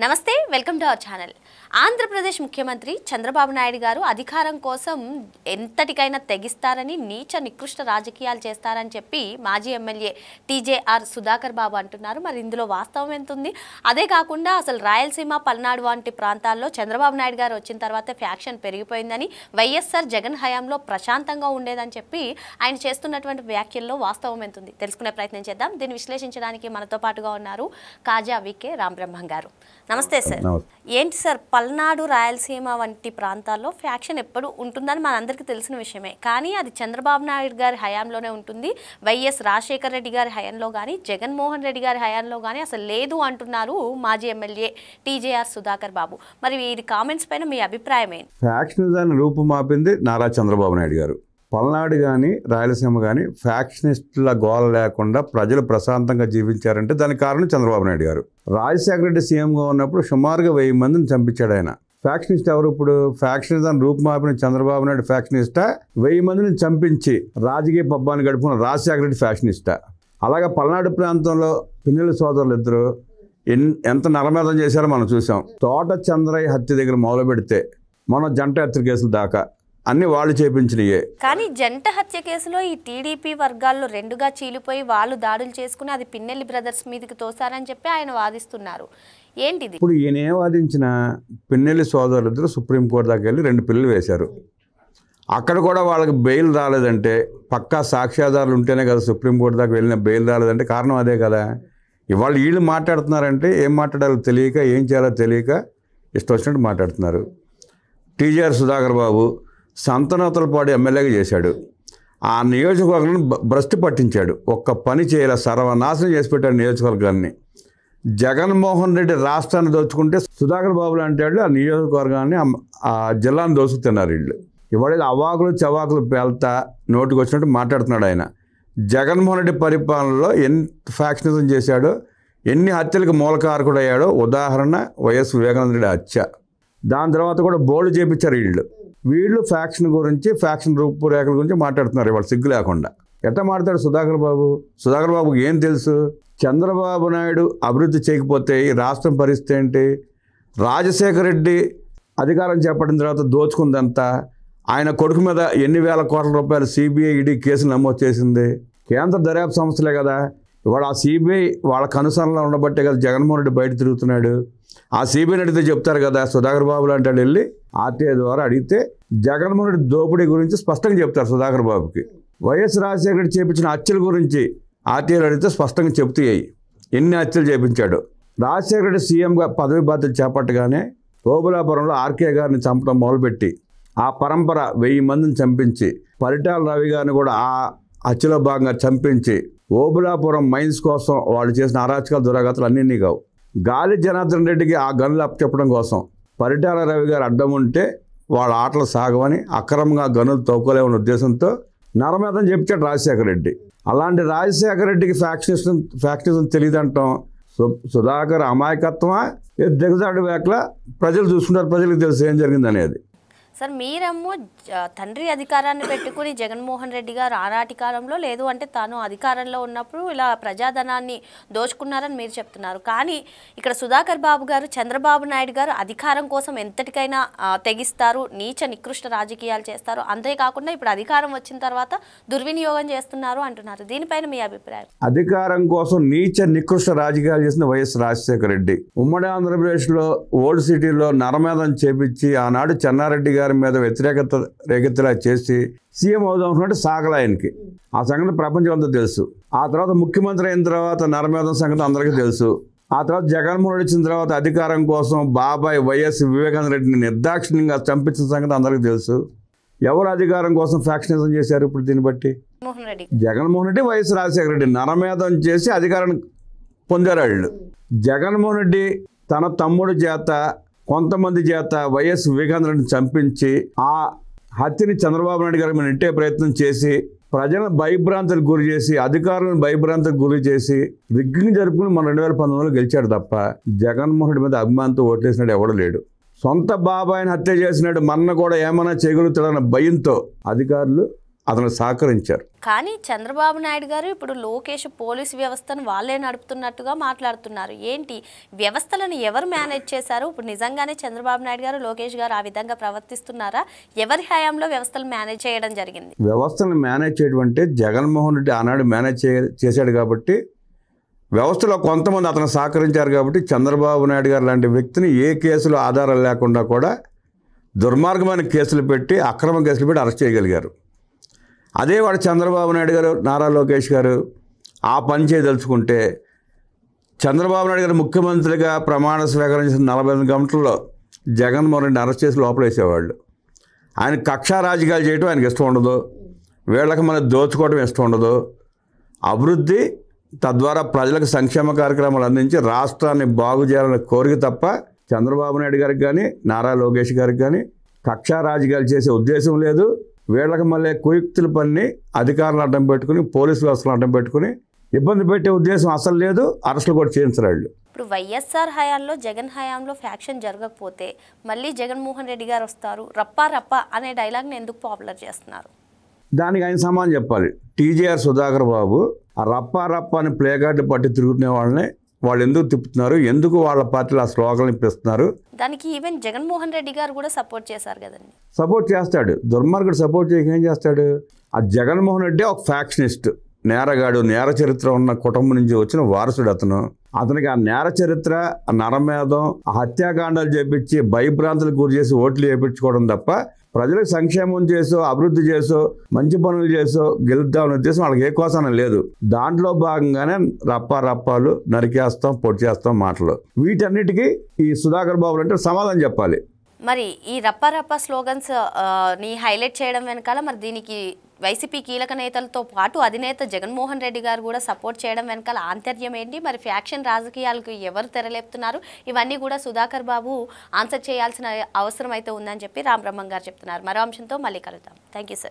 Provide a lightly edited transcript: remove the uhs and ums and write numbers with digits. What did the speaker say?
నమస్తే welcome to our channel. Andhra Pradesh ముఖ్యమంత్రి చంద్రబాబు నాయుడు గారు అధికారం కోసం ఎంతటికైనా తెగిస్తారని, నీచ నికృష్ట రాజకీయాలు చేస్తారని చెప్పి మాజీ ఎమ్మెల్యే టీజేఆర్ సుధాకర్ బాబు అంటున్నారు. మరి ఇందులో వాస్తవం ఎంత ఉంది? అదే కాకుండా అసలు రాయలసీమ, పల్నాడు వంటి ప్రాంతాల్లో చంద్రబాబు నాయుడు గారు వచ్చిన తర్వాత ఫ్యాక్షన్ పెరిగిపోయిందని, వైఎస్ఆర్ జగన్ హయాంలో ప్రశాంతంగా ఉండేదని చెప్పి ఆయన చేస్తున్నటువంటి వ్యాఖ్యల్లో వాస్తవం ఎంత ఉంది తెలుసుకునే ప్రయత్నం చేద్దాం. దీన్ని విశ్లేషించడానికి మనతో పాటుగా ఉన్నారు కాజా వికే రామబ్రహ్మం గారు. నమస్తే సార్. ఏంటి సార్, పల్నాడు, రాయలసీమ వంటి ప్రాంతాల్లో ఫ్యాక్షన్ ఎప్పుడు ఉంటుందని మనందరికీ తెలిసిన విషయమే. కానీ అది చంద్రబాబు నాయుడు గారి హయాంలోనే ఉంటుంది. వైఎస్ రాజశేఖర రెడ్డి గారి హయాంలో కానీ, జగన్మోహన్ రెడ్డి గారి హయాంలో కానీ అసలు లేదు అంటున్నారు మాజీ ఎమ్మెల్యే టీజేఆర్ సుధాకర్ బాబు. మరి వీరి కామెంట్స్ పైన మీ అభిప్రాయం ఏంటి? ఫ్యాక్షనిజాన్ని రూపుమాపింది నారా చంద్రబాబు నాయుడు గారు. పల్నాడు కానీ, రాయలసీమ కానీ ఫ్యాక్షనిస్టుల గోల లేకుండా ప్రజలు ప్రశాంతంగా జీవించారంటే దానికి కారణం చంద్రబాబు నాయుడు గారు. రాజశేఖర రెడ్డి సీఎంగా ఉన్నప్పుడు సుమారుగా 1000 మందిని చంపించాడు ఆయన. ఫ్యాక్షనిస్ట్ ఎవరు? ఇప్పుడు ఫ్యాక్షనిజాన్ని రూపుమాపిన చంద్రబాబు నాయుడు ఫ్యాక్షనిస్టా, 1000 మందిని చంపించి రాజకీయ పబ్బాన్ని గడుపుకున్న రాజశేఖర రెడ్డి ఫ్యాక్షనిస్టా? అలాగే పల్నాడు ప్రాంతంలో పిన్నెల సోదరులు ఇద్దరు ఎంత నరమేధం చేశారో మనం చూసాం. తోట చంద్రయ్య హత్య దగ్గర మొదలు పెడితే మన జంట హత్య కేసుల దాకా అన్ని వాళ్ళు చేపించినయే. కానీ జంట హత్య కేసులో ఈ టీడీపీ వర్గాల్లో రెండుగా చీలిపోయి వాళ్ళు దాడులు చేసుకుని అది పిన్నెల్లి బ్రదర్స్ మీదకి తోసారని చెప్పి ఆయన వాదిస్తున్నారు. ఏంటిది? ఇప్పుడు ఈయన ఏ వాదించిన పిన్నెల్లి సోదరులు ఇద్దరు సుప్రీంకోర్టు దాకా వెళ్ళి 2 పిల్లలు వేశారు. అక్కడ కూడా వాళ్ళకి బెయిల్ రాలేదంటే, పక్కా సాక్ష్యాధారాలు ఉంటేనే కదా సుప్రీంకోర్టు దాకా వెళ్ళిన బెయిల్ రాలేదంటే కారణం అదే కదా. ఇవాళ వీళ్ళు మాట్లాడుతున్నారంటే ఏం మాట్లాడాలో తెలియక, ఏం చేయాలో తెలియక ఇష్టం వచ్చినట్టు మాట్లాడుతున్నారు. టీజేఆర్ సుధాకర్ బాబు సంతనోతలపాడు ఎమ్మెల్యేగా చేశాడు. ఆ నియోజకవర్గాన్ని భ్రష్టు పట్టించాడు. ఒక్క పని చేయాల, సర్వనాశనం చేసి పెట్టాడు నియోజకవర్గాన్ని. జగన్మోహన్ రెడ్డి రాష్ట్రాన్ని దోచుకుంటే సుధాకర్ బాబు లాంటి వాళ్ళు ఆ నియోజకవర్గాన్ని, ఆ జిల్లాను దోచుకుతున్నారు వీళ్ళు. ఇవాళ అవాకులు చవాకులు పేల్తా నోటికి వచ్చినట్టు మాట్లాడుతున్నాడు ఆయన. జగన్మోహన్ రెడ్డి పరిపాలనలో ఎంత ఫ్యాక్షనిజం చేశాడో, ఎన్ని హత్యలకు మూలకారకుడు అయ్యాడో ఉదాహరణ వైఎస్ వివేకానంద రెడ్డి హత్య. దాని తర్వాత కూడా బోల్డ్ చేపించారు వీళ్ళు ఫ్యాక్షన్ గురించి, ఫ్యాక్షన్ రూపురేఖల గురించి మాట్లాడుతున్నారు ఇవాళ సిగ్గు లేకుండా. ఎట్లా మాట్లాడు సుధాకర్ బాబు? సుధాకర్ బాబుకి ఏం తెలుసు? చంద్రబాబు నాయుడు అభివృద్ధి చేయకపోతే ఈ రాష్ట్రం పరిస్థితి ఏంటి? రాజశేఖర రెడ్డి అధికారం చేపట్టిన తర్వాత దోచుకుందంతా, ఆయన కొడుకు మీద ఎన్ని వేల కోట్ల రూపాయలు సిబిఐ, ఈడీ కేసులు నమోదు చేసింది. కేంద్ర దర్యాప్తు సంస్థలే కదా. ఇవాళ ఆ సిబిఐ వాళ్ళ కనుసరణలో ఉండబట్టే కదా జగన్మోహన్ రెడ్డి బయట తిరుగుతున్నాడు. ఆ సిబిఐని అడిగితే చెప్తారు కదా. సుధాకర్ బాబు లాంటి వాళ్ళు వెళ్ళి ఆర్టీఐ ద్వారా అడిగితే జగన్మోహన్ రెడ్డి దోపిడీ గురించి స్పష్టంగా చెప్తారు సుధాకర్ బాబుకి. వైఎస్ రాజశేఖర రెడ్డి చేపించిన హత్యల గురించి ఆర్టీఐలు అడిగితే స్పష్టంగా చెప్తాయి ఎన్ని హత్యలు చేపించాడు. రాజశేఖర రెడ్డి సీఎంగా పదవి బాధ్యత చేపట్టగానే ఓబులాపురంలో ఆర్కే గారిని చంపడం మొదలుపెట్టి ఆ పరంపర 1000 మందిని చంపించి, పరిటాల రవి గారిని కూడా ఆ హత్యలో భాగంగా చంపించి, ఓబులాపురం మైన్స్ కోసం వాళ్ళు చేసిన అరాచకాల దురాఘాతాలు అన్నీ కావు. గాలి జనార్దన్ రెడ్డికి ఆ గనులు అప్పచెప్పడం కోసం పరిటాల రవి గారు అడ్డం ఉంటే వాళ్ళ ఆటలు సాగవని అక్రమంగా గనులు తవ్వుకోలేమన్న ఉద్దేశంతో నరమేధం చెప్తాడు రాజశేఖర రెడ్డి. అలాంటి రాజశేఖర రెడ్డికి ఫ్యాక్షనిజం తెలియదంటాం సుధాకర్ అమాయకత్వమా, దిగజాడు వేకల ప్రజలు చూసుకుంటారు. ప్రజలకు తెలుసు ఏం జరిగింది అనేది. సార్, మీరేమో తండ్రి అధికారాన్ని పెట్టుకుని జగన్మోహన్ రెడ్డి గారు ఆనాటి కాలంలో, లేదు అంటే తాను అధికారంలో ఉన్నప్పుడు ఇలా ప్రజాధనాన్ని దోచుకున్నారని మీరు చెప్తున్నారు. కానీ ఇక్కడ సుధాకర్ బాబు గారు చంద్రబాబు నాయుడు గారు అధికారం కోసం ఎంతటికైనా తెగిస్తారు, నీచ నికృష్ట రాజకీయాలు చేస్తారు, అంతేకాకుండా ఇప్పుడు అధికారం వచ్చిన తర్వాత దుర్వినియోగం చేస్తున్నారు అంటున్నారు. దీనిపైన మీ అభిప్రాయం? అధికారం కోసం నీచ నికృష్ట రాజకీయాలు చేసిన వైఎస్ రాజశేఖర రెడ్డి ఉమ్మడి ఆంధ్రప్రదేశ్లో ఓల్డ్ సిటీలో నరమేధం చేపించి ఆనాడు చెన్నారెడ్డి గారి మీద వ్యతిరేకత రేకెత్తలా చేసి సీఎం అవుదాం అనుకుంటే సాగల ఆయనకి. ఆ సంగతి ప్రపంచం అంతా తెలుసు. ఆ తర్వాత ముఖ్యమంత్రి అయిన తర్వాత నరమేధం సంగతి అందరికీ తెలుసు. ఆ తర్వాత జగన్మోహన్ రెడ్డి వచ్చిన తర్వాత అధికారం కోసం బాబాయ్ వైఎస్ వివేకానంద రెడ్డిని నిర్దాక్షిణ్యంగా చంపించిన సంగతి అందరికీ తెలుసు. ఎవరు అధికారం కోసం ఫ్యాక్షనిజం చేశారు? ఇప్పుడు దీన్ని బట్టి జగన్మోహన్ రెడ్డి, వైఎస్ రాజశేఖర రెడ్డి నరమేధం చేసి అధికారాన్ని పొందారు వాళ్ళు. జగన్మోహన్ రెడ్డి తన తమ్ముడు చేత, కొంతమంది చేత వైఎస్ వివేకానంద రెడ్డిని చంపించి ఆ హత్యని చంద్రబాబు నాయుడు గారి మీద నెట్టే ప్రయత్నం చేసి, ప్రజలను భయభ్రాంతులకు గురి చేసి, అధికారులను భయభ్రాంతులకు గురి చేసి రిగ్గింగ్ జరుపుకుని మన 2019లో గెలిచాడు తప్ప జగన్మోహన్ రెడ్డి మీద అభిమానంతో ఓట్లేసినాడు ఎవడు లేడు. సొంత బాబాయిని హత్య చేసినాడు, మన్న కూడా ఏమైనా చేయగలుగుతాడన్న భయంతో అధికారులు అతను సహకరించారు. కానీ చంద్రబాబు నాయుడు గారు ఇప్పుడు లోకేష్ పోలీసు వ్యవస్థను వాళ్ళే నడుపుతున్నట్టుగా మాట్లాడుతున్నారు. ఏంటి వ్యవస్థలను ఎవరు మేనేజ్ చేశారు? ఇప్పుడు నిజంగానే చంద్రబాబు నాయుడు గారు లోకేష్ గారు ఆ విధంగా ప్రవర్తిస్తున్నారా? ఎవరి హయాంలో వ్యవస్థలు మేనేజ్ చేయడం జరిగింది? వ్యవస్థను మేనేజ్ చేయడం అంటే జగన్మోహన్ రెడ్డి ఆనాడు మేనేజ్ చేశాడు కాబట్టి, వ్యవస్థలో కొంతమంది అతను సహకరించారు కాబట్టి చంద్రబాబు నాయుడు గారు లాంటి వ్యక్తిని ఏ కేసులు ఆధారాలు లేకుండా కూడా దుర్మార్గమైన కేసులు పెట్టి, అక్రమ కేసులు పెట్టి అరెస్ట్ చేయగలిగారు. అదే వాడు చంద్రబాబు నాయుడు గారు, నారా లోకేష్ గారు ఆ పని చేయదలుచుకుంటే చంద్రబాబు నాయుడు గారు ముఖ్యమంత్రిగా ప్రమాణ స్వీకారం చేసిన 48 గంటల్లో జగన్మోహన్ రెడ్డిని అరెస్ట్ చేసి లోపలేసేవాళ్ళు. ఆయన కక్షా రాజకీయాలు చేయడం ఆయనకి ఇష్టం ఉండదు, వీళ్ళకి మన దోచుకోవడం ఇష్టం ఉండదు. అభివృద్ధి తద్వారా ప్రజలకు సంక్షేమ కార్యక్రమాలు అందించి రాష్ట్రాన్ని బాగు చేయాలనే కోరిక తప్ప చంద్రబాబు నాయుడు గారికి కానీ నారా లోకేష్ గారికి కానీ కక్షా రాజకీయాలు చేసే ఉద్దేశం లేదు. వీళ్ళకి మళ్ళీ కుయుక్తుల పని అధికారులు అడ్డం పెట్టుకుని, పోలీసు వ్యవస్థలు అడ్డం పెట్టుకుని ఇబ్బంది పెట్టే ఉద్దేశం అసలు లేదు. అరెస్టులు కూడా చేయించరాళ్ళు. ఇప్పుడు వైఎస్ఆర్ హయాంలో, జగన్ హయాంలో ఫ్యాక్షన్ జరగకపోతే మళ్ళీ జగన్మోహన్ రెడ్డి గారు వస్తారు, రప్పా రప్పా అనే డైలాగ్ని ఎందుకు పాపులర్ చేస్తున్నారు? దానికి ఆయన సమాధానం చెప్పాలి. టీజేఆర్ సుధాకర్ బాబు ఆ రప్పా రప్పా అని ప్లే కార్డులు పట్టి తిరుగుతున్న వాళ్ళని వాళ్ళు ఎందుకు తిప్పుతున్నారు, ఎందుకు వాళ్ళ పార్టీలో ఆ స్లోగన్లు ఇప్పిస్తున్నారు? దానికి ఈవెన్ జగన్మోహన్ రెడ్డి గారు కూడా సపోర్ట్ చేశారు కదండి. సపోర్ట్ చేస్తాడు. దుర్మార్గుడు సపోర్ట్ చేయక ఏం చేస్తాడు? ఆ జగన్మోహన్ రెడ్డి ఒక ఫ్యాక్షనిస్ట్, నేరగాడు, నేర చరిత్ర ఉన్న కుటుంబం నుంచి వచ్చిన వారసుడు అతను. అతనికి ఆ నేర చరిత్ర, ఆ నరమేధం, ఆ హత్యాకాండాలు చేపించి భయభ్రాంతులకు గురి చేసి ఓట్లు చేయించుకోవడం తప్ప ప్రజలకు సంక్షేమం చేసో, అభివృద్ధి చేసో, మంచి పనులు చేసో గెలుద్దామనే ఉద్దేశం వాళ్ళకి ఏ కోసాన లేదు. దాంట్లో భాగంగానే రప్పాలు నరికేస్తాం, పొడి చేస్తాం మాటలు. వీటన్నిటికీ ఈ సుధాకర్ బాబులు అంటే సమాధానం చెప్పాలి. మరి ఈ రప్పా స్లోగన్స్ ని హైలైట్ చేయడం వెనకాల మరి దీనికి వైసీపీ కీలక నేతలతో పాటు అధినేత జగన్మోహన్ రెడ్డి గారు కూడా సపోర్ట్ చేయడం వెనకాల ఆంతర్యం ఏంటి? మరి ఫ్యాక్షన్ రాజకీయాలకు ఎవరు తెరలేపుతున్నారు? ఇవన్నీ కూడా సుధాకర్ బాబు ఆన్సర్ చేయాల్సిన అవసరం అయితే ఉందని చెప్పి రామ్ బ్రహ్మం గారు చెప్తున్నారు. మరో అంశంతో మళ్ళీ కలుద్దాం. Thank you sir.